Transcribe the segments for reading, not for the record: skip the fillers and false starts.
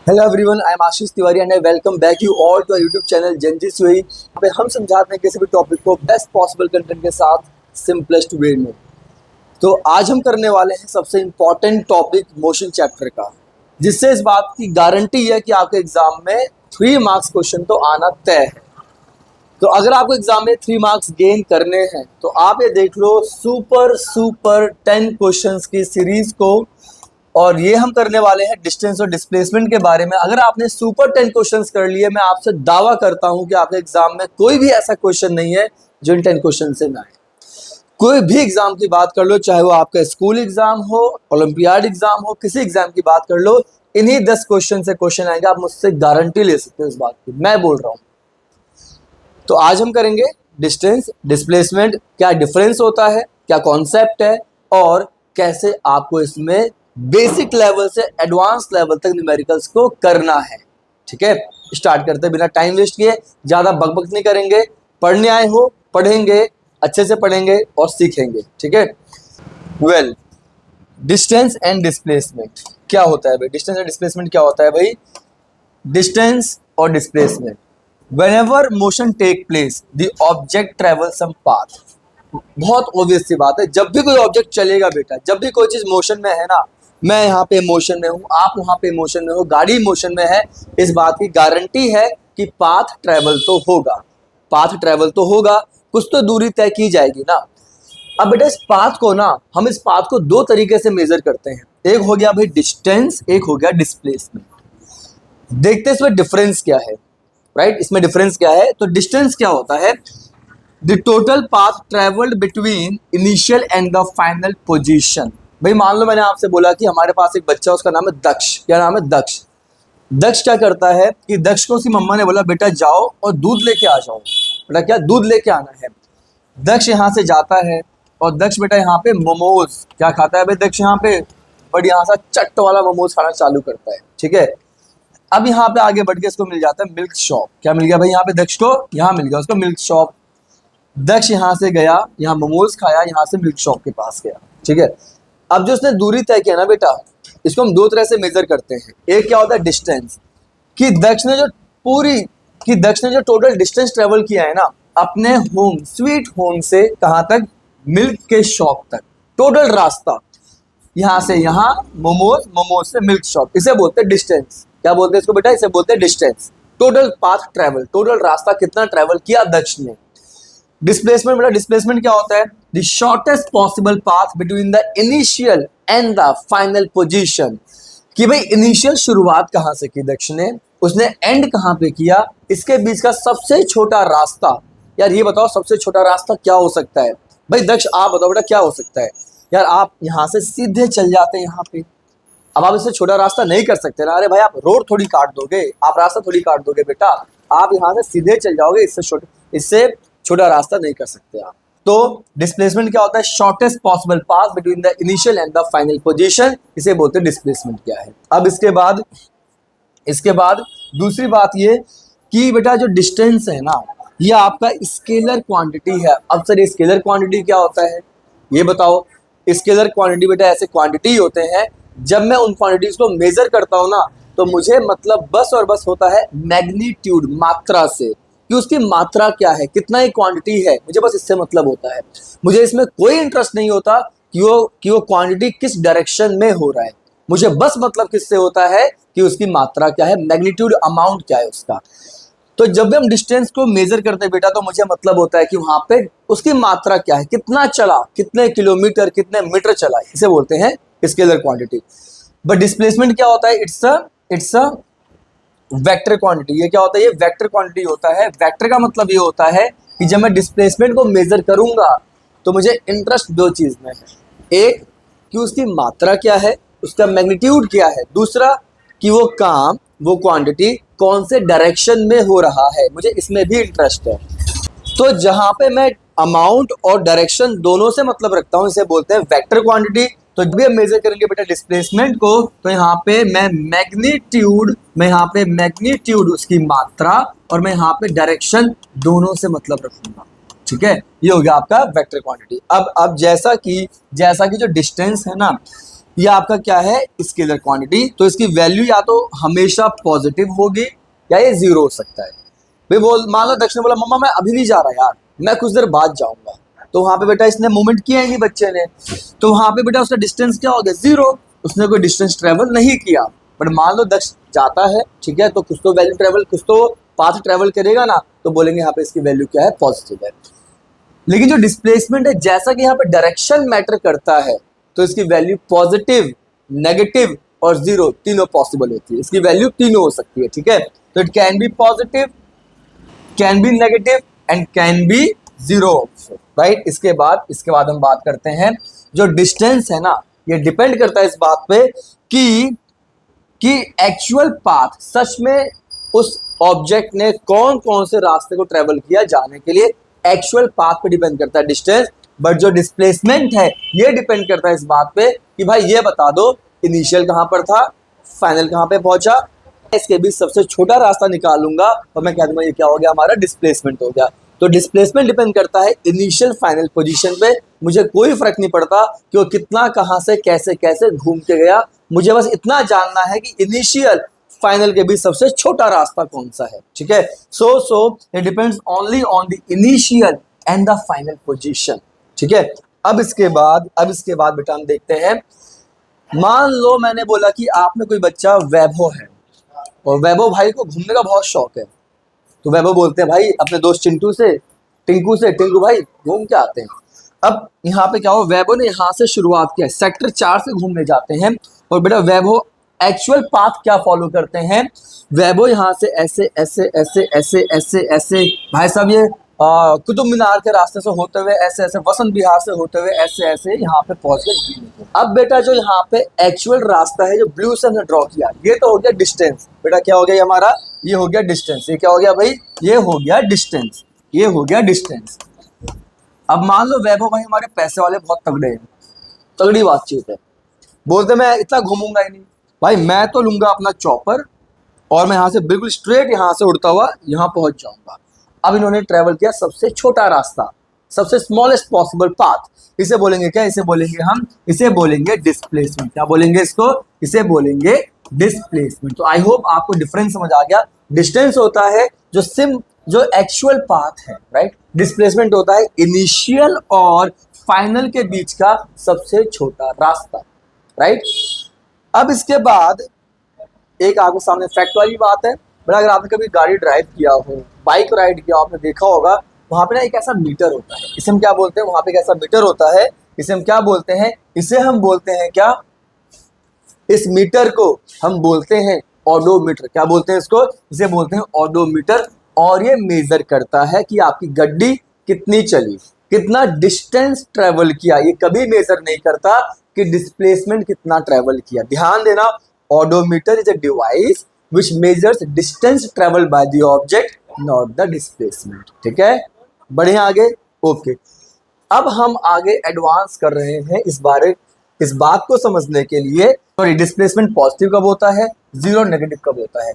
Hello everyone, I am Ashish Tiwari and I welcome back you all to YouTube channel जनजी सुई। यहाँ पे हम समझाते हैं किसी भी टॉपिक को बेस्ट पॉसिबल कंटेंट के साथ सिंपलेस्ट वे में। तो आज हम करने वाले हैं सबसे इम्पॉर्टेंट टॉपिक मोशन चैप्टर का, जिससे इस बात की गारंटी है कि आपके एग्जाम में 3 मार्क्स क्वेश्चन तो आना तय है। तो अगर आपको एग्जाम में 3 मार्क्स गेन करने हैं तो आप ये देख लो सुपर 10 क्वेश्चंस की सीरीज को, और ये हम करने वाले हैं डिस्टेंस और डिस्प्लेसमेंट के बारे में। अगर आपने सुपर 10 क्वेश्चंस कर लिए, मैं आपसे दावा करता हूं कि आपके एग्जाम में कोई भी ऐसा क्वेश्चन नहीं है जो इन 10 क्वेश्चन से ना आए। कोई भी एग्जाम की बात कर लो, चाहे वो आपका स्कूल एग्जाम हो, ओलंपियाड एग्जाम हो, किसी एग्जाम की बात कर लो, इन्हीं 10 क्वेश्चन से क्वेश्चन आएंगे। आप मुझसे गारंटी ले सकते हो इस बात की, मैं बोल रहा हूँ। तो आज हम करेंगे डिस्टेंस डिस्प्लेसमेंट, क्या डिफरेंस होता है, क्या कॉन्सेप्ट है, और कैसे आपको इसमें बेसिक लेवल से एडवांस लेवल तक न्यूमेरिकल्स को करना है। ठीक है, स्टार्ट करते हैं बिना टाइम वेस्ट किए। ज़्यादा बकबक नहीं करेंगे, पढ़ने आए हो पढ़ेंगे, अच्छे से पढ़ेंगे और सीखेंगे। ठीक है, वेल, डिस्टेंस एंड डिस्प्लेसमेंट क्या होता है भाई? डिस्टेंस एंड डिस्प्लेसमेंट क्या होता है भाई? डिस्टेंस और displacement, whenever motion take place the object travels some path। बहुत ऑब्वियस सी बात है, जब भी कोई ऑब्जेक्ट चलेगा बेटा, जब भी कोई चीज मोशन में है ना, मैं यहाँ पे मोशन में हूँ, आप वहाँ पे मोशन में हो, गाड़ी मोशन में है, इस बात की गारंटी है कि पाथ ट्रेवल तो होगा। पाथ ट्रेवल तो होगा, कुछ तो दूरी तय की जाएगी ना। अब बेटा इस पाथ को ना, हम इस पाथ को 2 तरीके से मेजर करते हैं। एक हो गया भाई डिस्टेंस, एक हो गया डिस्प्लेसमेंट। देखते हैं इसमें डिफरेंस क्या है। राइट, इसमें डिफरेंस क्या है? तो डिस्टेंस क्या होता है? The total path travelled between initial and the final position. भाई मान लो मैंने आपसे बोला कि हमारे पास एक बच्चा, उसका नाम है दक्ष। क्या नाम है? दक्ष। दक्ष क्या करता है कि दक्ष को उसकी मम्मा ने बोला बेटा जाओ और दूध लेके आ जाओ। बेटा क्या दूध लेके आना है? दक्ष यहाँ से जाता है और दक्ष बेटा यहाँ पे मोमोज क्या खाता है भाई? दक्ष यहाँ पे बड़ी यहाँ से चट्ट वाला मोमोज खाना चालू करता है। ठीक है, अब यहाँ पे आगे बढ़ के इसको मिल जाता है मिल्क शॉप। क्या मिल गया भाई यहाँ पे दक्ष को? यहाँ मिल गया उसको मिल्क शॉप। दक्ष यहाँ से गया, यहाँ मोमोज खाया, यहाँ से मिल्क शॉप के पास गया। ठीक है, अब जो उसने दूरी तय किया ना बेटा, इसको हम 2 तरह से मेजर करते हैं। एक क्या होता है डिस्टेंस, कि दक्ष ने जो टोटल डिस्टेंस ट्रेवल किया है ना, अपने होम स्वीट होम से कहाँ तक? मिल्क के शॉप तक। टोटल रास्ता यहाँ से यहाँ मोमोज, मोमोज से मिल्क शॉप, इसे बोलते हैं डिस्टेंस। क्या बोलते हैं इसको बेटा? इसे बोलते हैं distance. Total path travel, total रास्ता कितना ट्रेवल किया दक्ष ने। डिस्प्लेसमेंट बेटा, डिस्प्लेसमेंट क्या होता है? The shortest possible path between the initial and the final position. कि भाई इनिशियल शुरुआत कहाँ से की दक्ष ने, उसने एंड कहाँ पे किया, इसके बीच का सबसे छोटा रास्ता। यार ये बताओ सबसे छोटा रास्ता क्या हो सकता है भाई? दक्ष आप बताओ बेटा क्या हो सकता है? यार आप यहाँ से सीधे चल जाते हैं यहाँ पे। अब आप इससे छोटा रास्ता नहीं कर सकते ना। अरे भाई आप रोड थोड़ी काट दोगे, आप रास्ता थोड़ी काट दोगे बेटा, आप यहाँ से सीधे चल जाओगे, इससे छोटा रास्ता नहीं कर सकते आप। तो डिस्प्लेसमेंट क्या होता है? Shortest possible path between the initial and the final position, इसे बोलते हैं डिस्प्लेसमेंट। क्या है अब इसके बाद दूसरी बात ये कि बेटा जो डिस्टेंस है ना, ये आपका स्केलर क्वांटिटी है। अब सर स्केलर क्वांटिटी क्या होता है ये बताओ? स्केलर क्वांटिटी बेटा ऐसे क्वांटिटी होते हैं, जब मैं उन क्वांटिटीज को मेजर करता हूँ ना, तो मुझे मतलब बस और बस होता है मैग्नीट्यूड, मात्रा से, कि उसकी मात्रा क्या है, कितना ही क्वांटिटी है, मुझे बस इससे मतलब होता है। मुझे इसमें कोई इंटरेस्ट नहीं होता कि वो क्वांटिटी किस डायरेक्शन में हो रहा है। मुझे बस मतलब किससे होता है कि उसकी मात्रा क्या है, मैग्नीट्यूड, अमाउंट क्या है उसका। तो जब भी हम डिस्टेंस को मेजर करते हैं बेटा, तो मुझे मतलब होता है कि वहां पे उसकी मात्रा क्या है, कितना चला, कितने किलोमीटर, कितने मीटर चला, इसे बोलते हैं स्केलर क्वांटिटी। बट डिस्प्लेसमेंट क्या होता है? It's a vector quantity. ये क्या होता है? ये वेक्टर क्वांटिटी होता है। वेक्टर का मतलब ये होता है कि जब मैं डिस्प्लेसमेंट को मेजर करूंगा तो मुझे इंटरेस्ट 2 चीज में है। एक कि उसकी मात्रा क्या है, उसका मैग्नीट्यूड क्या है। दूसरा कि वो काम, वो क्वांटिटी कौन से डायरेक्शन में हो रहा है, मुझे इसमें भी इंटरेस्ट है। तो जहां पे मैं अमाउंट और डायरेक्शन दोनों से मतलब रखता हूं, इसे बोलते हैं वेक्टर क्वांटिटी। तो जब भी हम मेजर करेंगे बेटा डिस्प्लेसमेंट को, तो यहाँ पे मैं मैग्नीट्यूड उसकी मात्रा, और मैं यहाँ पे डायरेक्शन दोनों से मतलब रखूंगा। ठीक है, ये हो गया आपका वेक्टर क्वांटिटी। अब जैसा कि जो डिस्टेंस है ना, ये आपका क्या है, स्केलर क्वांटिटी। तो इसकी वैल्यू या तो हमेशा पॉजिटिव होगी या ये जीरो हो सकता है। भाई बोल, मान लो दक्षिण बोला मम्मा मैं अभी नहीं जा रहा यार, मैं कुछ देर बाद जाऊंगा। तो वहां पे बेटा इसने मूवमेंट किया ही नहीं बच्चे ने, तो वहां पे बेटा उसका डिस्टेंस क्या हो गया, जीरो। उसने कोई डिस्टेंस ट्रेवल नहीं किया। बट मान लो दक्ष जाता है, ठीक है, तो कुछ तो वैल्यू ट्रेवल, कुछ तो पाथ ट्रेवल करेगा ना, तो बोलेंगे यहाँ पे इसकी वैल्यू क्या है, पॉजिटिव है। लेकिन जो डिस्प्लेसमेंट है, जैसा कि यहाँ पे डायरेक्शन मैटर करता है, तो इसकी वैल्यू पॉजिटिव, नेगेटिव और जीरो तीनों पॉसिबल होती है। इसकी वैल्यू तीनों हो सकती है, ठीक है। तो it can be positive, can be negative and can be zero, right. इसके बाद हम बात करते हैं जो डिस्टेंस है ना, ये डिपेंड करता है इस बात पे कि एक्चुअल पाथ, सच में उस ऑब्जेक्ट ने कौन कौन से रास्ते को ट्रेवल किया जाने के लिए, एक्चुअल पाथ पे डिपेंड करता है डिस्टेंस। बट जो डिस्प्लेसमेंट है ये डिपेंड करता है इस बात पे कि भाई ये बता दो इनिशियल कहां पर था, फाइनल कहां पे पहुंचा। इसके बीच सबसे छोटा रास्ता निकालूंगा और मैं कह दूंगा ये क्या हो गया, हमारा डिस्प्लेसमेंट हो गया। तो डिस्प्लेसमेंट डिपेंड करता है इनिशियल फाइनल पोजीशन पे। मुझे कोई फर्क नहीं पड़ता कि वो कितना, कहां से, कैसे कैसे घूम के गया, मुझे बस इतना जानना है कि इनिशियल फाइनल के बीच सबसे छोटा रास्ता कौन सा है, ठीक है। So it depends only on the initial and the final position, ठीक है। अब इसके बाद बेटा हम देखते हैं, मान लो मैंने बोला कि आप में कोई बच्चा वैभव है और वैभव भाई को घूमने का बहुत शौक है। तो वैभव बोलते हैं भाई अपने दोस्त टिंकू से, टिंकू भाई घूम के आते हैं। अब यहाँ पे क्या हो, वैभव ने यहाँ से शुरुआत किया, सेक्टर 4 से घूमने जाते हैं। और बेटा वैभव एक्चुअल पाथ क्या फॉलो करते हैं, वैभव यहाँ से ऐसे ऐसे ऐसे ऐसे ऐसे ऐसे भाई साहब ये कुतुब मीनार के रास्ते से होते हुए ऐसे ऐसे वसंत विहार से होते हुए ऐसे ऐसे यहाँ पे पहुंच गए। अब बेटा जो यहाँ पे एक्चुअल रास्ता है जो ब्लू से हमने ड्रॉ किया, ये तो हो गया डिस्टेंस। बेटा क्या हो गया हमारा, ये हो गया डिस्टेंस। ये क्या हो गया भाई, ये हो गया डिस्टेंस, ये हो गया डिस्टेंस। अब मान लो वैभव भाई हमारे पैसे वाले बहुत तगड़े हैं, तगड़ी बातचीत है, बोलते मैं इतना घूमूंगा ही नहीं भाई, मैं तो लूंगा अपना चॉपर और मैं यहाँ से बिल्कुल स्ट्रेट यहाँ से उड़ता हुआ यहाँ पहुंच जाऊंगा। अब इन्होंने ट्रेवल किया सबसे छोटा रास्ता, सबसे स्मॉलेस्ट पॉसिबल पाथ। इसे बोलेंगे क्या, इसे बोलेंगे डिस्प्लेसमेंट। क्या बोलेंगे इसको, इसे बोलेंगे डिस्प्लेसमेंट। तो आई होप आपको डिफरेंस समझ आ गया। डिस्टेंस होता है जो एक्चुअल पाथ है, राइट। डिस्प्लेसमेंट होता है इनिशियल और फाइनल के बीच का सबसे छोटा रास्ता, राइट। अब इसके बाद एक आपके सामने फैक्ट वाली बात है। बट अगर आपने कभी गाड़ी ड्राइव किया हो, बाइक राइड किया, आपने देखा होगा वहां पे ना एक ऐसा मीटर होता है, इसे हम क्या बोलते हैं, वहां पे एक ऐसा मीटर होता है, इसे हम क्या बोलते हैं, इसे हम बोलते हैं क्या, इस मीटर को हम बोलते हैं ऑडोमीटर। क्या बोलते हैं इसको, इसे बोलते हैं ऑडोमीटर। और ये मेजर करता है कि आपकी गाड़ी कितनी चली, कितना डिस्टेंस ट्रेवल किया। ये कभी मेजर नहीं करता कि डिस्प्लेसमेंट कितना ट्रेवल किया। ध्यान देना, odometer is a device which measures distance traveled by the object, not the displacement, ठीक है। बढ़िया आगे, ओके। अब हम आगे एडवांस कर रहे हैं इस बात को समझने के लिए, सॉरी, डिस्प्लेसमेंट पॉजिटिव कब होता है, जीरो नेगेटिव कब होता है।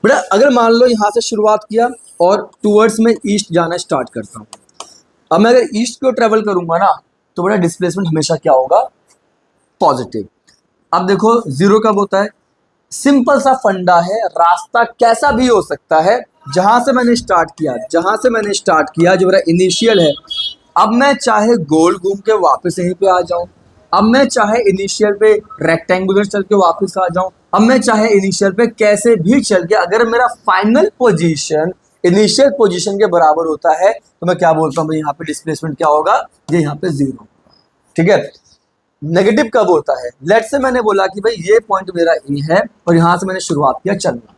बेटा अगर मान लो यहाँ से शुरुआत किया और टूवर्ड्स में ईस्ट जाना स्टार्ट करता हूँ, अब मैं अगर ईस्ट को ट्रेवल करूंगा ना, तो बेटा डिस्प्लेसमेंट हमेशा क्या होगा, पॉजिटिव। अब देखो जीरो कब होता है, सिंपल सा फंडा है, रास्ता कैसा भी हो सकता है। जहां से मैंने स्टार्ट किया जो मेरा इनिशियल है, अब मैं चाहे गोल घूम के वापस यहीं पे आ जाऊं, अब मैं चाहे इनिशियल पे रेक्टेंगुलर चल के वापस आ जाऊं, अब मैं चाहे इनिशियल पे कैसे भी चल के, अगर मेरा फाइनल पोजीशन इनिशियल पोजीशन के बराबर होता है तो मैं क्या बोलता हूँ, यहाँ पे डिस्प्लेसमेंट क्या होगा, ये यहाँ पे जीरो, ठीक है। नेगेटिव कब होता है, लेट से मैंने बोला कि भाई ये पॉइंट मेरा ए है और यहां से मैंने शुरुआत किया चलना,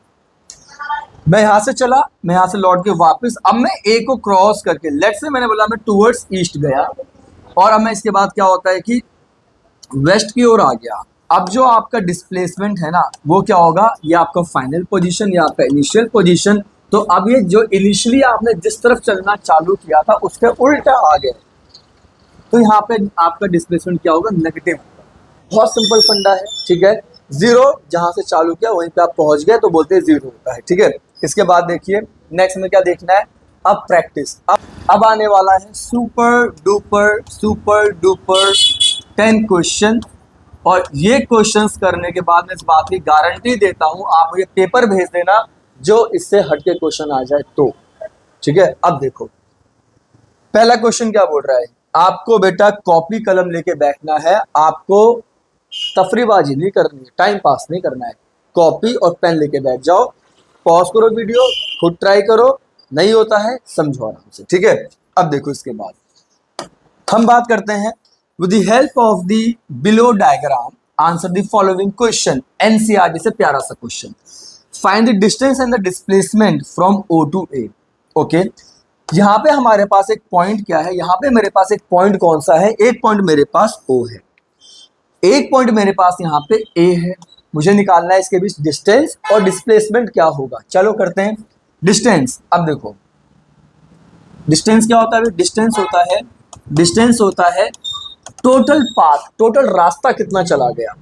मैं यहां से चला, मैं यहां से लौट के वापस, अब मैं ए को क्रॉस करके, लेट से मैंने बोला मैं टूवर्ड्स ईस्ट गया और अब मैं इसके बाद क्या होता है कि वेस्ट की ओर आ गया। अब जो आपका डिस्प्लेसमेंट है ना, वो क्या होगा, ये आपका फाइनल पोजीशन या आपका इनिशियल पोजीशन। तो अब ये जो इनिशियली आपने जिस तरफ चलना चालू किया था उसके उल्टा आ गए, तो यहाँ पे आपका डिस्प्लेसमेंट क्या होगा, नेगेटिव। बहुत सिंपल फंडा है, ठीक है। जीरो जहां से चालू किया वहीं पे आप पहुंच गए तो बोलते हैं जीरो होता है, ठीक है। इसके बाद देखिए नेक्स्ट में क्या देखना है, अब प्रैक्टिस। अब आने वाला है सुपर डुपर 10 क्वेश्चन और ये क्वेश्चंस करने के बाद मैं इस बात की गारंटी देता हूं, आप मुझे पेपर भेज देना जो इससे हटके क्वेश्चन आ जाए तो। ठीक है, अब देखो पहला क्वेश्चन क्या बोल रहा है, आपको बेटा कॉपी कलम लेके बैठना है, आपको तफरीबाजी नहीं करनी है, टाइम पास नहीं करना है, कॉपी और पेन लेके बैठ जाओ, पॉज करो वीडियो, खुद ट्राई करो, नहीं होता है समझो आराम से। ठीक है, अब देखो इसके बाद हम बात करते हैं, with the help of the below diagram answer the following question. NCERT से प्यारा सा question, find the distance and the displacement from O to A. Okay, यहाँ पे हमारे पास एक पॉइंट क्या है, यहाँ पे मेरे पास एक पॉइंट कौन सा है, एक पॉइंट मेरे पास ओ है, एक पॉइंट मेरे पास यहाँ पे ए है, मुझे निकालना है इसके बीच डिस्टेंस और डिस्प्लेसमेंट क्या होगा। चलो करते हैं डिस्टेंस। अब देखो डिस्टेंस क्या होता है, डिस्टेंस होता है टोटल पाथ, टोटल रास्ता कितना चला गया।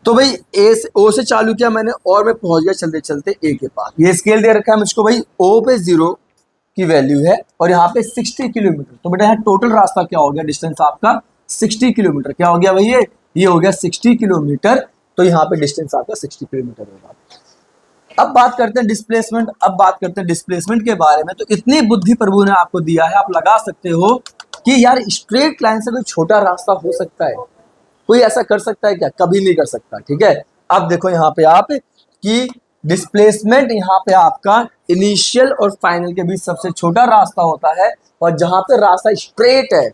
तो भाई ए से ओ से चालू किया मैंने और मैं पहुंच गया चलते चलते ए के पास, ये स्केल दे रखा है मुझको भाई, ओ पे 0 की वैल्यू है और यहाँ पे 60 किलोमीटर, तो बेटा यहाँ टोटल रास्ता क्या हो गया, डिस्टेंस आपका 60 किलोमीटर। क्या हो गया भाई, ये हो गया 60 किलोमीटर, तो यहाँ पे डिस्टेंस आपका 60 किलोमीटर होगा। अब बात करते हैं डिस्प्लेसमेंट, अब बात करते हैं डिस्प्लेसमेंट के बारे में। तो इतनी बुद्धि प्रभु ने आपको दिया है, आप लगा सकते हो कि यार स्ट्रेट लाइन से कोई छोटा रास्ता हो सकता है, कोई ऐसा कर सकता है क्या, कभी नहीं कर सकता। ठीक है, अब देखो यहाँ पे आप कि डिस्प्लेसमेंट यहाँ पे आपका इनिशियल और फाइनल के बीच सबसे छोटा रास्ता होता है, और जहां पे रास्ता स्ट्रेट है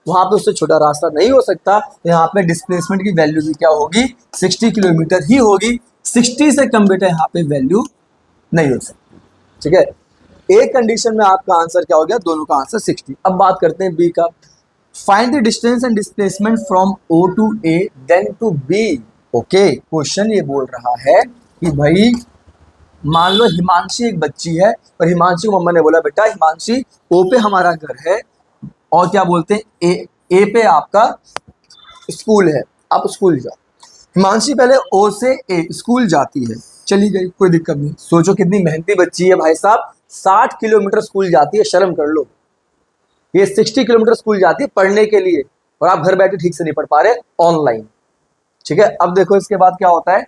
वहां पे उससे छोटा रास्ता नहीं हो सकता। तो यहाँ पे डिस्प्लेसमेंट की वैल्यू भी क्या होगी, 60 किलोमीटर ही होगी, 60 से कम बेटा यहाँ पे वैल्यू नहीं हो सकती। ठीक है, एक कंडीशन में आपका आंसर क्या हो गया, दोनों का आंसर 60। अब बात करते हैं बी का, find the distance and displacement from O to A then to B. Okay, question ये बोल रहा है कि भाई मान लो हिमांशी एक बच्ची है और हिमांशी को मम्मा ने बोला बेटा हिमांशी ओ पे हमारा घर है और क्या बोलते हैं ए पे आपका स्कूल है, आप स्कूल जाओ। हिमांशी पहले ओ से ए स्कूल जाती है, चली गई, कोई दिक्कत नहीं। सोचो कितनी मेहनती बच्ची है भाई साहब, 60 किलोमीटर स्कूल जाती है, शर्म कर लो। ये 60 किलोमीटर स्कूल जाती है पढ़ने के लिए और आप घर बैठे ठीक से नहीं पढ़ पा रहे ऑनलाइन। ठीक है, अब देखो इसके बाद क्या होता है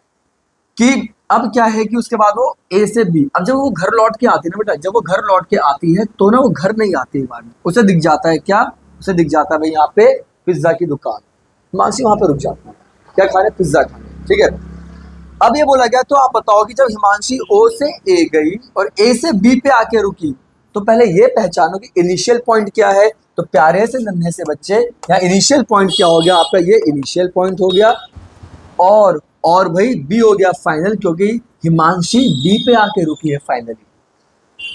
कि अब क्या है कि उसके बाद वो ए से बी, अब जब वो घर लौट के आती है ना बेटा, जब वो घर लौट के आती है तो ना वो घर नहीं आती है बाद में, उसे दिख जाता है क्या, उसे दिख जाता है भाई यहाँ पे पिज्जा की दुकान, हिमांशी वहां पे रुक जाती है, क्या खाने, पिज्जा खाने। ठीक है, अब ये बोला गया तो आप बताओ कि जब हिमांशी ओ से ए गई और ए से बी पे आके रुकी, तो पहले ये पहचानो कि इनिशियल पॉइंट क्या है। तो प्यारे से नन्हे से बच्चे, यहाँ इनिशियल पॉइंट क्या हो गया आपका, ये इनिशियल पॉइंट हो गया, और भाई बी हो गया फाइनल, क्योंकि हिमांशी बी पे आके रुकी है फाइनली।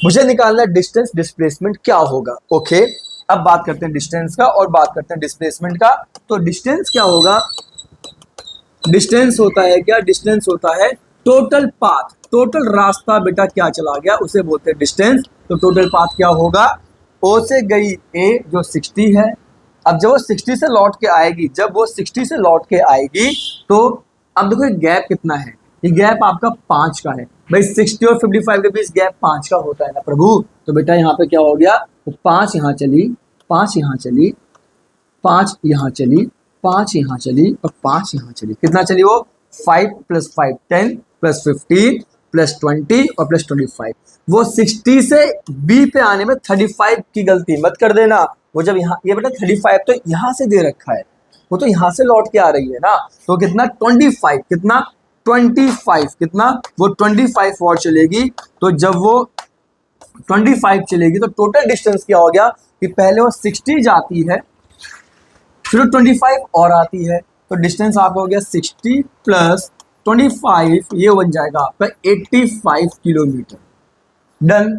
मुझे निकालना डिस्टेंस डिस्प्लेसमेंट क्या होगा। ओके, अब बात करते हैं डिस्टेंस का और बात करते हैं डिस्प्लेसमेंट का। तो डिस्टेंस क्या होगा, डिस्टेंस होता है क्या, डिस्टेंस होता है टोटल पाथ, टोटल रास्ता बेटा क्या चला गया उसे बोलते हैं डिस्टेंस। तो टोटल पाथ क्या होगा, ओ से गई ए जो 60 है, अब जब वो 60 से लौट के आएगी, जब वो 60 से लौट के आएगी तो अब देखो ये गैप कितना है, ये गैप आपका 5 का है भाई, 60 और 55 के बीच गैप 5 का होता है ना प्रभु। तो बेटा यहाँ पे क्या हो गया, तो 5 यहाँ चली, 5 यहाँ चली, 5 यहाँ चली, 5 यहाँ चली और 5 यहाँ चली, कितना चली वो 5 + 5 10 + 15 + 20 और +25। वो 60 से बी पे आने में 35 की गलती मत कर देना, वो जब यहाँ ये बेटा 35 तो यहाँ से दे रखा है, वो तो यहाँ से लौट के आ रही है ना, तो कितना 25, कितना 25, कितना वो 25 वॉट चलेगी। तो जब वो 25 चलेगी तो टोटल डिस्टेंस क्या हो गया कि पहले वो 60 जाती है फिर 25 और आती है, तो डिस्टेंस आपका हो गया 60 + 25, ये बन जाएगा आपका 85 किलोमीटर। डन,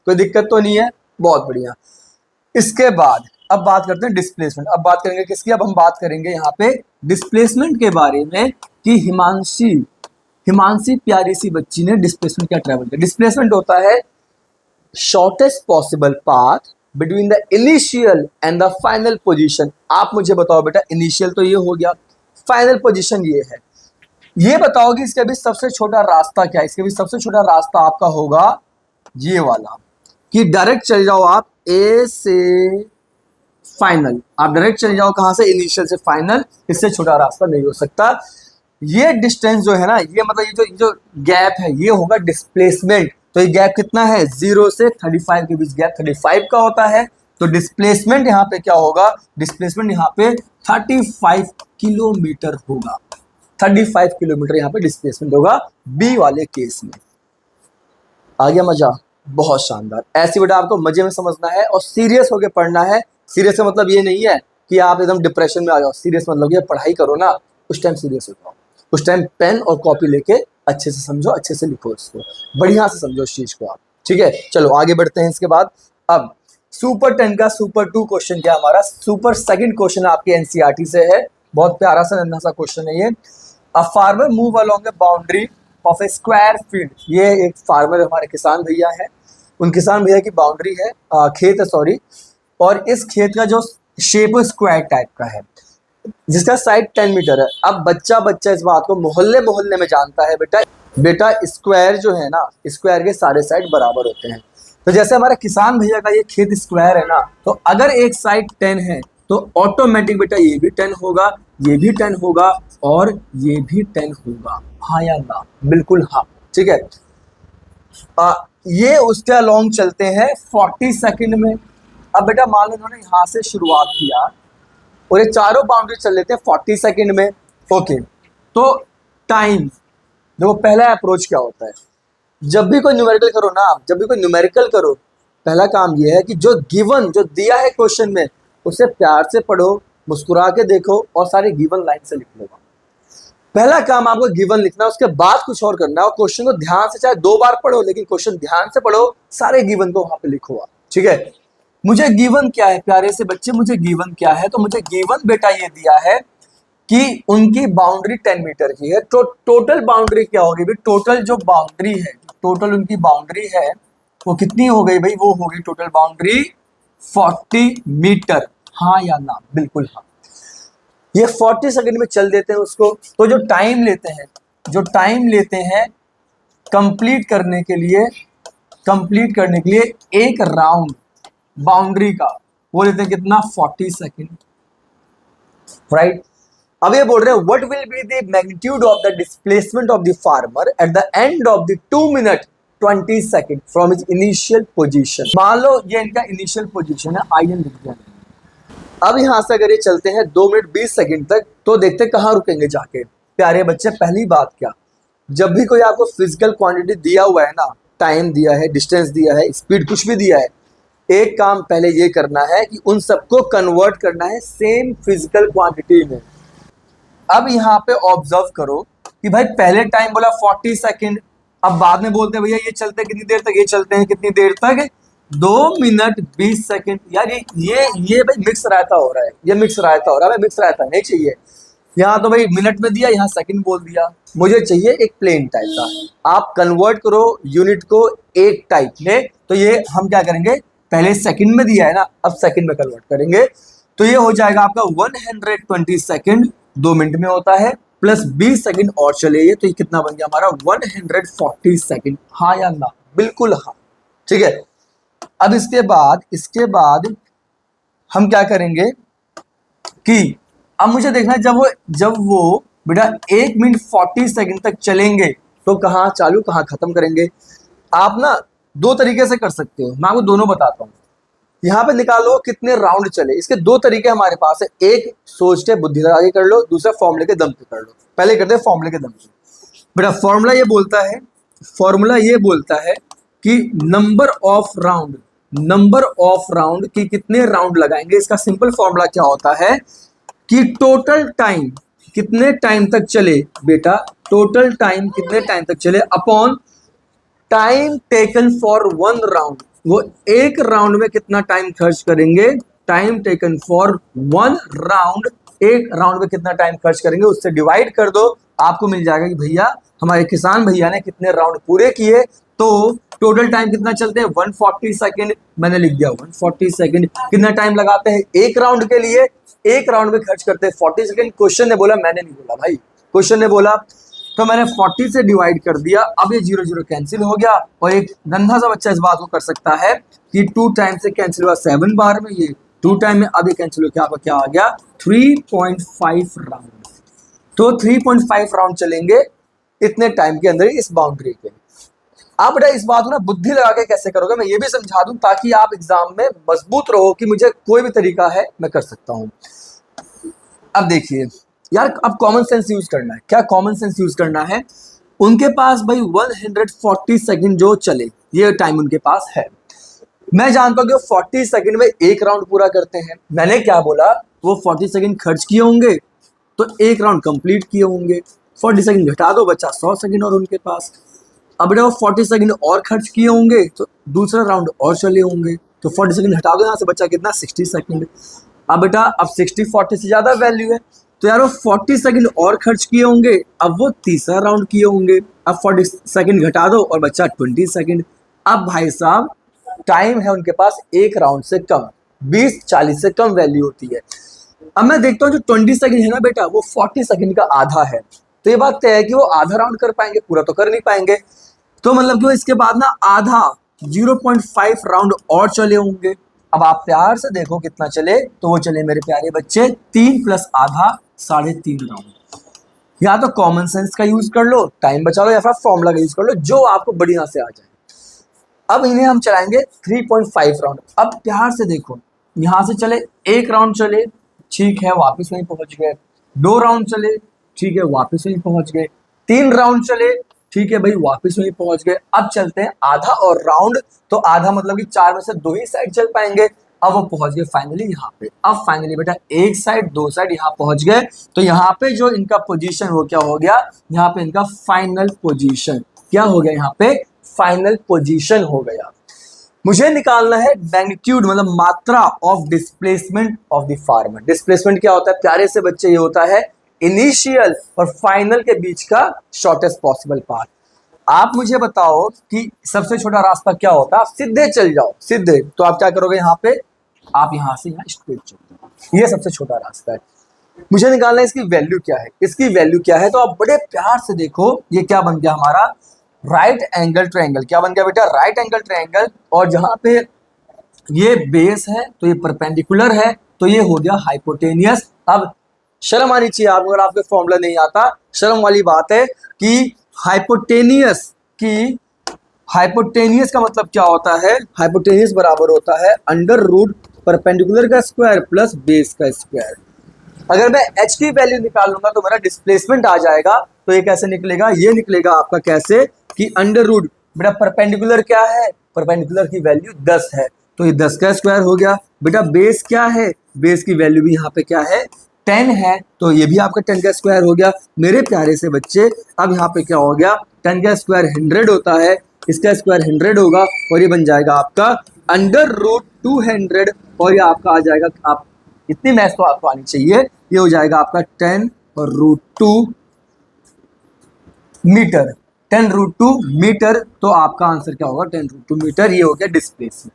कोई दिक्कत तो नहीं है, बहुत बढ़िया। इसके बाद अब बात करते हैं डिस्प्लेसमेंट, अब बात करेंगे किसकी, अब हम बात करेंगे यहाँ पे डिस्प्लेसमेंट के बारे में कि हिमांशी प्यारी सी बच्ची ने डिस्प्लेसमेंट क्या ट्रेवल किया। डिस्प्लेसमेंट होता है shortest possible path between the initial and the final position. आप मुझे बताओ बेटा, इनिशियल तो ये हो गया, फाइनल पोजीशन ये है, ये बताओ कि इसके बीच सबसे छोटा रास्ता क्या है। इसके बीच सबसे छोटा रास्ता आपका होगा ये वाला, कि डायरेक्ट चल जाओ आप ए से फाइनल। आप डायरेक्ट चले जाओ कहाँ से, इनिशियल से फाइनल, इससे छोटा रास्ता नहीं हो सकता। ये डिस्टेंस जो है ना, ये मतलब ये जो गैप है ये होगा डिस्प्लेसमेंट। तो ये गैप कितना है, 0 से 35 के बीच गैप 35 का होता है। तो डिस्प्लेसमेंट यहाँ पे क्या होगा, डिस्प्लेसमेंट यहाँ पे 35 किलोमीटर होगा। 35 किलोमीटर यहाँ पे डिस्प्लेसमेंट होगा बी वाले केस में। आ गया मजा, बहुत शानदार। ऐसी बेटा आपको मजे में समझना है और सीरियस होकर पढ़ना है। सीरियस का मतलब ये नहीं है कि आप एकदम डिप्रेशन में आ जाओ, सीरियस मतलब ये पढ़ाई करो ना, उस टाइम सीरियस हो जाओ, उस टाइम पेन और कॉपी लेके अच्छे से समझो, अच्छे से लिखो, इसको बढ़िया से समझो इस चीज को आप। ठीक है, चलो आगे बढ़ते हैं। इसके बाद अब सुपर 10 का सुपर 2 क्वेश्चन क्या हमारा, सुपर सेकंड क्वेश्चन आपके एनसीईआरटी से है। बहुत प्यारा सा नन्हा सा क्वेश्चन है ये। A farmer move along A boundary of A square field. ये एक फार्मर हमारे किसान भैया है, उन किसान भैया की बाउंड्री है, खेत है सॉरी, और इस खेत का जो शेप स्क्वायर टाइप का है, जिसका साइड 10 मीटर है। अब बच्चा इस बात को मोहल्ले मोहल्ले में जानता है, बेटा स्क्वायर जो है ना, स्क्वायर के सारे साइड बराबर होते हैं। तो जैसे हमारे किसान भैया का ये खेत स्क्वायर है ना, तो अगर एक साइड 10 है तो ऑटोमेटिक बेटा ये भी 10 होगा, ये भी 10 होगा और ये भी 10 होगा। हाँ या ना, बिल्कुल हाँ। ठीक है, ये उसके अलोंग चलते हैं 40 सेकंड में। अब बेटा मान लो उन्होंने यहाँ से शुरुआत किया और ये चारों बाउंड्री चल लेते हैं 40 सेकंड में। ओके, तो टाइम देखो, पहला अप्रोच क्या होता है, जब भी कोई न्यूमेरिकल करो ना, जब भी कोई न्यूमेरिकल करो, पहला काम ये है कि जो गिवन जो दिया है क्वेश्चन में उसे प्यार से पढ़ो, मुस्कुरा के देखो और सारे गिवन लाइन से लिख लो। पहला काम आपको गिवन लिखना, उसके बाद कुछ और करना है। और क्वेश्चन को ध्यान से, चाहे 2 बार पढ़ो, लेकिन क्वेश्चन ध्यान से पढ़ो, सारे गिवन को वहां पे लिखो आप। ठीक है, मुझे गिवन क्या है प्यारे से बच्चे, मुझे गिवन क्या है, तो मुझे गिवन बेटा ये दिया है कि उनकी बाउंड्री 10 मीटर की है। तो टोटल बाउंड्री क्या होगी भाई, टोटल जो बाउंड्री है, टोटल उनकी बाउंड्री है वो कितनी हो गई भाई, वो होगी टोटल बाउंड्री 40 मीटर। हाँ या ना, बिल्कुल हाँ। ये 40 सेकंड में चल देते हैं उसको। तो जो टाइम लेते हैं कंप्लीट करने के लिए एक राउंड बाउंड्री का, वो लेते हैं कितना, 40 सेकंड, राइट। अब ये बोल रहे हैं what will be the magnitude of the displacement of the farmer at the end of the 2 minute 20 second from his initial position. मान लो ये इनका इनिशियल पोजीशन है, आइए लिख दिया। अब यहां से अगर ये चलते हैं 2 मिनट 20 सेकंड तक, तो देखते हैं कहां रुकेंगे जाके। प्यारे बच्चे, पहली बात क्या, जब भी कोई आपको फिजिकल क्वांटिटी दिया हुआ है ना, टाइम दिया है, डिस्टेंस दिया है, स्पीड कुछ भी दिया है, एक काम पहले ये करना है कि उन सबको कन्वर्ट करना है सेम फिजिकल क्वांटिटी में। अब यहाँ पे ऑब्जर्व करो कि भाई पहले टाइम बोला 40 सेकंड, अब बाद में बोलते हैं भैया ये चलते हैं कितनी देर तक, ये चलते हैं कितनी देर तक, 2 मिनट 20 सेकंड। यार ये भाई मिक्स रायता हो रहा है, ये मिक्स रायता हो रहा है, मिक्स रायता नहीं चाहिए। यहाँ तो भाई मिनट में दिया, यहाँ सेकंड बोल दिया, मुझे चाहिए एक प्लेन टाइप का। आप कन्वर्ट करो यूनिट को एक टाइप में, तो ये हम क्या करेंगे, पहले सेकंड में दिया है ना, अब सेकंड में कन्वर्ट करेंगे। तो ये हो जाएगा आपका 120 सेकंड 2 मिनट में होता है, प्लस 20 सेकंड और चले, ये तो ये कितना बन गया हमारा 140 सेकंड। हाँ या ना, बिल्कुल हाँ। ठीक है, अब इसके बाद हम क्या करेंगे कि अब मुझे देखना है जब वो बेटा 1 मिनट 40 सेकंड तक चलेंगे तो कहाँ चालू कहाँ खत्म करेंगे। आप ना 2 तरीके से कर सकते हो, मैं आपको दोनों बताता हूँ। यहाँ पे निकालो कितने राउंड चले, इसके 2 तरीके हमारे पास है। एक सोच के बुद्धि लगा के कर लो, दूसरा फॉर्मूले के दम पे कर लो। पहले करते हैं फॉर्मूले के दम पे। बेटा फॉर्मूला ये बोलता है कि नंबर ऑफ राउंड की कितने राउंड लगाएंगे। इसका सिंपल फॉर्मूला क्या होता है कि टोटल टाइम कितने टाइम तक चले बेटा, टोटल टाइम कितने टाइम तक चले upon time taken for 1 round. वो एक राउंड में कितना टाइम खर्च करेंगे, टाइम टेकन फॉर 1 राउंड, एक राउंड में कितना टाइम खर्च करेंगे, उससे डिवाइड कर दो, आपको मिल जाएगा कि भैया हमारे किसान भैया ने कितने राउंड पूरे किए। तो टोटल टाइम कितना चलते हैं 140 सेकंड, मैंने लिख दिया 140 सेकंड। कितना टाइम लगाते हैं एक राउंड के लिए, एक राउंड में खर्च करते हैं 40 सेकंड। क्वेश्चन ने बोला, मैंने नहीं बोला भाई, क्वेश्चन ने बोला, तो मैंने 40 से डिवाइड कर दिया। अब ये 0 0 कैंसिल हो गया, और एक नन्हा सा बच्चा इस बात को कर सकता है कि 2 टाइम से कैंसिल हुआ 7 बार में, ये 2 टाइम में, अब ये कैंसिल हो के आपका क्या आ गया 3.5 राउंड। तो 3.5 राउंड चलेंगे इतने टाइम के अंदर इस बाउंड्री के। आप बेटा इस बात को ना बुद्धि लगा के कैसे करोगे मैं ये भी समझा दूं, ताकि आप एग्जाम में मजबूत रहो कि मुझे कोई भी तरीका है मैं कर सकता हूं। अब देखिए यार, अब कॉमन सेंस यूज करना है। क्या कॉमन सेंस यूज करना है? उनके पास भाई 140 सेकंड जो चले, ये टाइम उनके पास है। मैं जानता हूं कि वो 40 सेकंड में एक राउंड पूरा करते हैं। मैंने क्या बोला, वो 40 सेकंड खर्च किए होंगे तो एक राउंड कंप्लीट किए होंगे। 40 सेकंड घटा दो, बचा 100 सेकंड और उनके पास। अब बेटा वो 40 सेकंड और खर्च किए होंगे तो दूसरा राउंड और चले होंगे, तो 40 सेकंड हटा दो यहाँ से, बचा कितना 60 सेकंड। अब बेटा अब 60 40 से ज्यादा वैल्यू है, तो यार वो 40 सेकंड और खर्च किए होंगे, अब वो तीसरा राउंड किए होंगे। अब 40 सेकंड घटा दो और बचा 20 सेकंड। अब भाई साहब टाइम है उनके पास एक राउंड से कम, 20-40 से कम वैल्यू होती है। अब मैं देखता हूँ जो 20 सेकंड है ना बेटा, वो 40 सेकंड का आधा है। तो ये बात तय है कि वो आधा राउंड कर पाएंगे, पूरा तो कर नहीं पाएंगे। तो मतलब कि वो इसके बाद ना आधा 0.5 राउंड और चले होंगे। अब आप प्यार से देखो कितना चले, तो वो चले मेरे प्यारे बच्चे 3 प्लस आधा 3.5 राउंड। या तो कॉमन सेंस का यूज कर लो, टाइम बचा लो, या फिर फॉर्मूला का यूज कर लो, जो आपको बढ़िया से आ जाए। अब इन्हें हम चलाएंगे 3.5 राउंड। अब प्यार से देखो, यहां से चले एक राउंड चले, ठीक है वापस वहीं पहुंच गए। 2 राउंड चले, ठीक है वापस वहीं पहुंच गए। 3 राउंड चले, ठीक है भाई वापस वहीं पहुंच गए। अब चलते हैं आधा और राउंड, तो आधा मतलब कि 4 में से 2 ही साइड चल पाएंगे। अब वो पहुंच गए फाइनली यहाँ पे। अब फाइनली बेटा एक साइड 2 साइड यहाँ पहुंच गए, तो यहाँ पे जो इनका पोजीशन वो क्या हो गया, यहाँ पे इनका फाइनल पोजीशन क्या हो गया, यहाँ पे फाइनल पोजीशन हो गया। मुझे निकालना है मैग्नीट्यूड मतलब मात्रा of displacement of the farmer. Displacement क्या होता है प्यारे से बच्चे, ये होता है इनिशियल और फाइनल के बीच का शॉर्टेस्ट पॉसिबल पाथ। आप मुझे बताओ कि सबसे छोटा रास्ता क्या होता है? आप सीधे चल जाओ, सीधे। तो आप क्या करोगे यहाँ पे, आप यहाँ से यहाँ स्ट्रेट चल जाओ, ये सबसे छोटा रास्ता है। मुझे निकालना है इसकी वैल्यू क्या है। इसकी वैल्यू क्या है, तो आप बड़े प्यार से देखो, ये क्या बन गया हमारा राइट एंगल ट्रायंगल। क्या बन गया बेटा, राइट एंगल ट्रायंगल। और जहां पे ये बेस है तो ये परपेंडिकुलर है, तो ये हो गया हाइपोटेनियस। अब शर्म आनी चाहिए आपको, अगर आपको फॉर्मूला नहीं आता, शर्म वाली बात है कि हाइपोटेनियस का मतलब क्या होता है। हाइपोटेनियस बराबर होता है अंडर रूट परपेंडिकुलर का स्क्वायर प्लस बेस का स्क्वायर। अगर मैं h की वैल्यू निकाल लूंगा तो मेरा डिस्प्लेसमेंट आ जाएगा। तो ये कैसे निकलेगा, ये निकलेगा आपका कैसे कि अंडर रूट, बेटा परपेंडिकुलर क्या है, परपेंडिकुलर की वैल्यू 10 है, तो ये 10 का स्क्वायर हो गया। बेटा बेस क्या है, बेस की वैल्यू भी यहाँ पे क्या है 10 है, तो ये भी आपका 10 का स्क्वायर हो गया। मेरे प्यारे से बच्चे अब यहाँ पे क्या हो गया, 10 का स्क्वायर 100 होता है, इसका स्क्वायर 100 होगा, और ये बन जाएगा आपका अंडर रूट 200, और ये आपका आ जाएगा, आप इतनी मैथ तो आपको आनी चाहिए, ये हो जाएगा आपका 10 और रूट 2 मीटर। 10 रूट 2 मीटर, तो आपका आंसर क्या होगा 10 रूट 2 मीटर। ये हो गया डिस्प्लेसमेंट।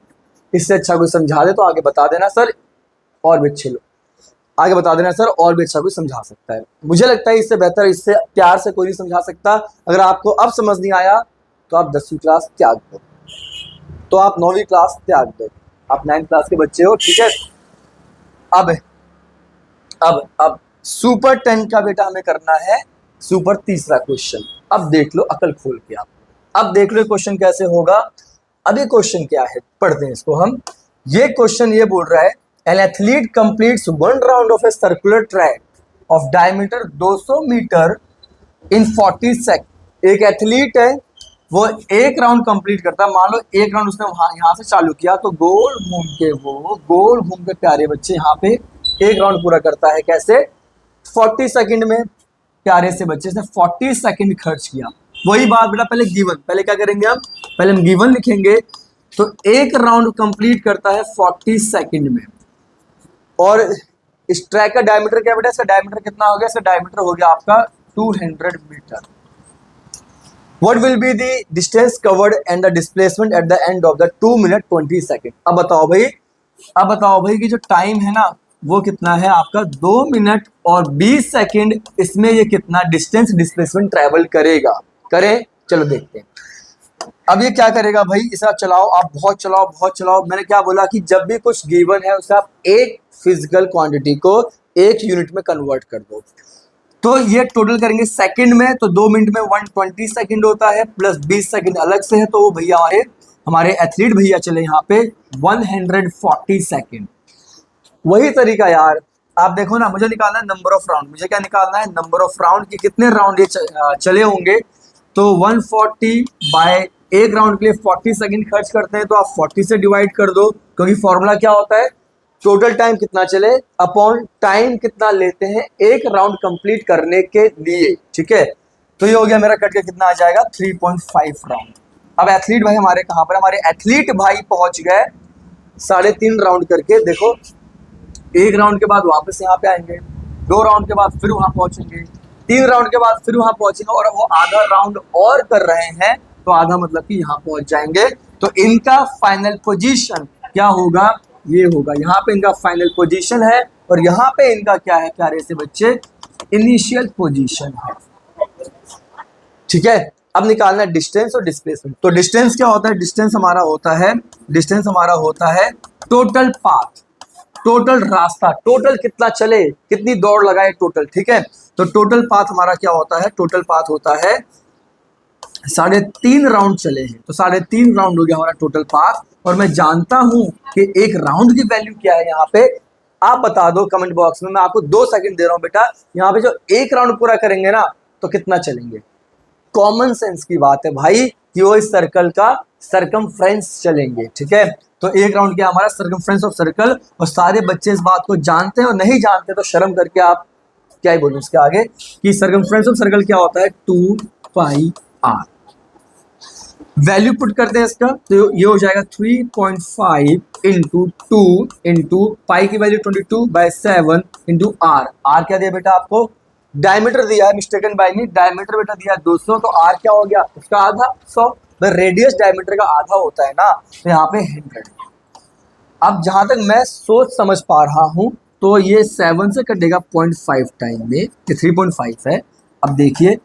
इससे अच्छा कोई समझा दे तो आगे बता देना सर, और भी अच्छे लोग आगे बता देना सर, और भी अच्छा कोई समझा सकता है। मुझे लगता है इससे बेहतर, इससे प्यार से कोई नहीं समझा सकता। अगर आपको अब समझ नहीं आया तो आप 10वीं क्लास त्याग दो, तो आप 9वीं क्लास त्याग दो, आप 9th क्लास के बच्चे हो, ठीक है। अब सुपर 10 का बेटा हमें करना है सुपर तीसरा क्वेश्चन। अब देख लो अकल खोल के आप, अब देख लो क्वेश्चन कैसे होगा। अब ये क्वेश्चन क्या है, पढ़ते हैं इसको हम। ये क्वेश्चन ये बोल रहा है an athlete completes 1 round of a circular track of diameter 200 metre in 40 second. एक एथलीट है, वो एक राउंड कंप्लीट करता है। मान लो एक राउंड उसने वहां यहाँ से चालू किया, तो गोल घूम के प्यारे बच्चे यहाँ पे एक राउंड पूरा करता है। कैसे, 40 सेकंड में। प्यारे से बच्चे से 40 सेकंड खर्च किया। वही बात बेटा, पहले गिवन, पहले क्या करेंगे हम, पहले हम गिवन लिखेंगे। तो एक राउंड कंप्लीट करता है 40 सेकंड में, और इस ट्रैक का डायमीटर क्या बेटा, इसका डायमीटर कितना हो गया, इसका डायमीटर हो गया आपका 200 metre. What will be the distance covered and the displacement at the end of the 2 minute 20 second? अब बताओ भाई कि जो टाइम है ना वो कितना है आपका 2 मिनट और 20 सेकंड। इसमें ये कितना डिस्टेंस डिस्प्लेसमेंट ट्रेवल करेगा, करें, चलो देखते हैं। अब ये क्या करेगा भाई, इसे आप चलाओ, आप बहुत चलाओ बहुत चलाओ। मैंने क्या बोला कि जब भी कुछ गिवन है उसे आप एक फिजिकल क्वांटिटी को एक यूनिट में कन्वर्ट कर दो। तो ये टोटल करेंगे सेकंड में, तो 2 मिनट में 120 सेकंड होता है, प्लस 20 सेकंड अलग से है, तो वो भैया हमारे एथलीट भैया चले यहाँ पे 140 सेकंड। वही तरीका यार, आप देखो ना, मुझे निकालना है नंबर ऑफ राउंड। मुझे क्या निकालना है, नंबर ऑफ राउंड की कितने राउंड ये चले होंगे। तो 140 बाय एक राउंड के लिए 40 सेकंड खर्च करते हैं, तो आप 40 से डिवाइड कर दो, क्योंकि फॉर्मूला क्या होता है, टोटल टाइम कितना चले अपॉन टाइम कितना लेते हैं एक राउंड कंप्लीट करने के लिए। ठीक है, तो ये हो गया मेरा, कट के कितना आ जाएगा 3.5 राउंड। अब एथलीट भाई हमारे कहाँ पर, हमारे एथलीट भाई पहुंच गए 3.5 राउंड करके। देखो, एक राउंड के बाद वापस यहाँ पे आएंगे, 2 राउंड के बाद फिर वहां पहुंचेंगे, 3 राउंड के बाद फिर वहां पहुंचेंगे, और वो आधा राउंड और कर रहे हैं, तो आधा मतलब कि यहाँ पहुंच जाएंगे। तो इनका फाइनल पोजीशन क्या होगा, ये होगा, यहाँ पे इनका फाइनल पोजीशन है, और यहाँ पे इनका क्या है प्यारे से बच्चे, इनिशियल पोजीशन है। ठीक है, अब निकालना है डिस्टेंस और डिस्प्लेसमेंट। तो डिस्टेंस क्या होता है, डिस्टेंस हमारा होता है टोटल पाथ, टोटल रास्ता, टोटल कितना चले, कितनी दौड़ लगाए टोटल। ठीक है, तो टोटल पाथ हमारा क्या होता है, टोटल पाथ होता है 3.5 राउंड चले हैं, तो 3.5 राउंड हो गया हमारा टोटल पाथ। और मैं जानता हूं कि एक राउंड की वैल्यू क्या है यहाँ पे, आप बता दो कमेंट बॉक्स में। मैं आपको 2 सेकंड दे रहा हूं बेटा, यहाँ पे जो एक राउंड पूरा करेंगे ना, तो कितना चलेंगे। कॉमन सेंस की बात है भाई कि वो इस सर्कल का सरकमफ्रेंस चलेंगे। ठीक है, तो एक राउंड क्या हमारा सर्कमफ्रेंस ऑफ सर्कल, और सारे बच्चे इस बात को जानते हैं, और नहीं जानते तो शर्म करके आप क्या ही बोलूं उसके आगे, कि सर्कमफ्रेंस ऑफ सर्कल क्या होता है 2 पाई r। वैल्यू पुट करते हैं इसका, तो ये हो जाएगा 3.5 इंटू 2 इंटू पाई की वैल्यू 22/7 इंटू आर। आर क्या दिया बेटा आपको, डायमीटर दिया है, मिस्टेकन बाय मी, डायमीटर बेटा दिया 200, तो आर क्या हो गया उसका आधा 100। रेडियस डायमीटर का आधा होता है ना, तो यहाँ पे 100। अब जहां तक मैं सोच समझ पा रहा हूं, तो ये 7 से कटेगा 0.5 टाइम में, ये 3.5 है। अब देखिए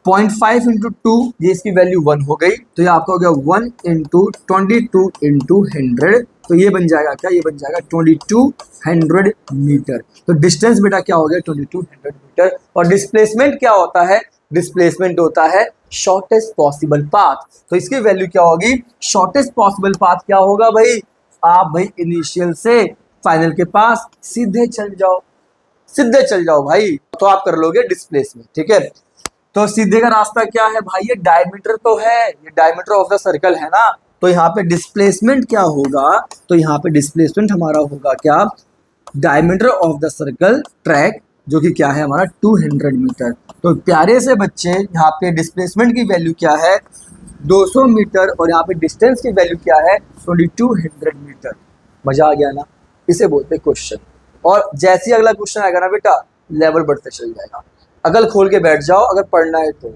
0.5 इंटू 2, ये इसकी वैल्यू 1 हो गई, तो ये आपका हो गया 1 इंटू 22 इंटू 100, तो ये बन जाएगा क्या, ये बन जाएगा 2200 मीटर। तो डिस्टेंस बेटा क्या हो गया 2200 मीटर। और डिस्प्लेसमेंट क्या होता है, डिस्प्लेसमेंट होता है शॉर्टेस्ट पॉसिबल पाथ। तो इसकी वैल्यू क्या होगी, शॉर्टेस्ट पॉसिबल पाथ क्या होगा भाई, आप भाई इनिशियल से फाइनल के पास सीधे चल जाओ भाई, तो आप कर लोगे डिस्प्लेसमेंट। ठीक है, तो सीधे का रास्ता क्या है भाई, ये डायमीटर तो है, ये डायमीटर ऑफ द सर्कल है ना, तो यहाँ पे डिस्प्लेसमेंट क्या होगा, तो यहाँ पे डिस्प्लेसमेंट हमारा होगा क्या, diameter of the circle track, जो कि क्या है हमारा 200 मीटर। तो प्यारे से बच्चे यहाँ पे डिस्प्लेसमेंट की वैल्यू क्या है 200 मीटर, और यहाँ पे डिस्टेंस की वैल्यू क्या है 2200 मीटर। मजा आ गया ना, इसे बोलते क्वेश्चन। और जैसे ही अगला क्वेश्चन आएगा ना बेटा, लेवल बढ़ते चल जाएगा। अकल खोल के बैठ जाओ अगर पढ़ना है तो।